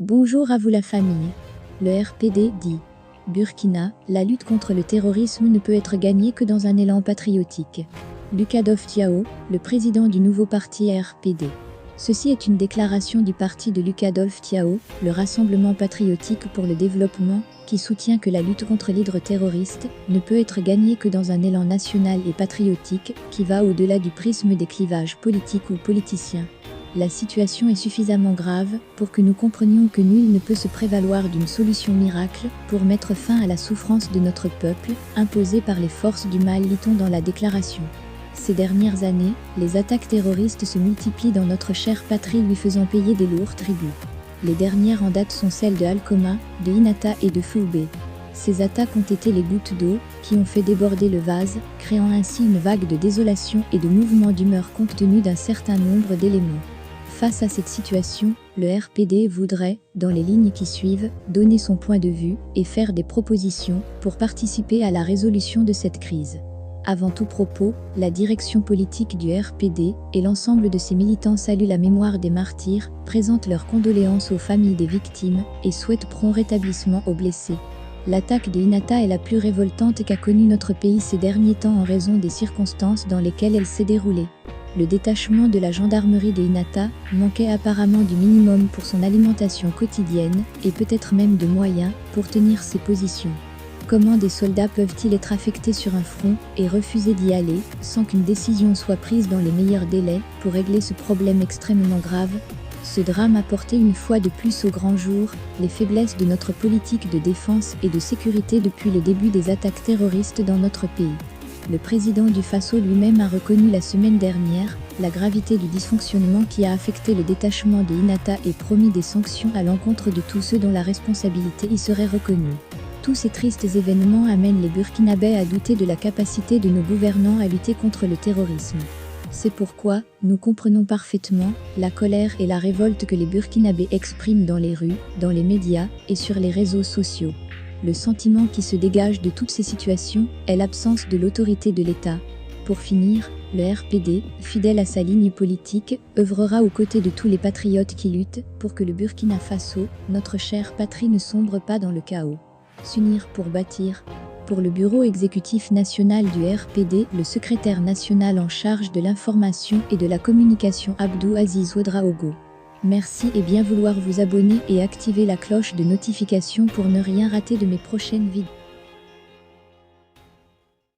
Bonjour à vous la famille. Le RPD dit Burkina, la lutte contre le terrorisme ne peut être gagnée que dans un élan patriotique. Lucas Thiaw, le président du nouveau parti RPD. Ceci est une déclaration du parti de Lucas Thiaw, le Rassemblement patriotique pour le développement, qui soutient que la lutte contre l'hydre terroriste ne peut être gagnée que dans un élan national et patriotique qui va au-delà du prisme des clivages politiques ou politiciens. La situation est suffisamment grave pour que nous comprenions que nul ne peut se prévaloir d'une solution miracle pour mettre fin à la souffrance de notre peuple, imposée par les forces du mal, lit-on dans la déclaration. Ces dernières années, les attaques terroristes se multiplient dans notre chère patrie, lui faisant payer des lourds tributs. Les dernières en date sont celles de Alkoma, de Inata et de Foubé. Ces attaques ont été les gouttes d'eau qui ont fait déborder le vase, créant ainsi une vague de désolation et de mouvements d'humeur compte tenu d'un certain nombre d'éléments. Face à cette situation, le RPD voudrait, dans les lignes qui suivent, donner son point de vue et faire des propositions pour participer à la résolution de cette crise. Avant tout propos, la direction politique du RPD et l'ensemble de ses militants saluent la mémoire des martyrs, présentent leurs condoléances aux familles des victimes et souhaitent prompt rétablissement aux blessés. L'attaque de Inata est la plus révoltante qu'a connue notre pays ces derniers temps en raison des circonstances dans lesquelles elle s'est déroulée. Le détachement de la gendarmerie de Inata manquait apparemment du minimum pour son alimentation quotidienne et peut-être même de moyens pour tenir ses positions. Comment des soldats peuvent-ils être affectés sur un front et refuser d'y aller sans qu'une décision soit prise dans les meilleurs délais pour régler ce problème extrêmement grave? Ce drame a porté une fois de plus au grand jour les faiblesses de notre politique de défense et de sécurité depuis le début des attaques terroristes dans notre pays. Le président du Faso lui-même a reconnu la semaine dernière la gravité du dysfonctionnement qui a affecté le détachement de Inata et promis des sanctions à l'encontre de tous ceux dont la responsabilité y serait reconnue. Tous ces tristes événements amènent les Burkinabés à douter de la capacité de nos gouvernants à lutter contre le terrorisme. C'est pourquoi nous comprenons parfaitement la colère et la révolte que les Burkinabés expriment dans les rues, dans les médias et sur les réseaux sociaux. Le sentiment qui se dégage de toutes ces situations est l'absence de l'autorité de l'État. Pour finir, le RPD, fidèle à sa ligne politique, œuvrera aux côtés de tous les patriotes qui luttent pour que le Burkina Faso, notre chère patrie, ne sombre pas dans le chaos. S'unir pour bâtir. Pour le bureau exécutif national du RPD, le secrétaire national en charge de l'information et de la communication Abdou Aziz Ouedraogo. Merci et bien vouloir vous abonner et activer la cloche de notification pour ne rien rater de mes prochaines vidéos.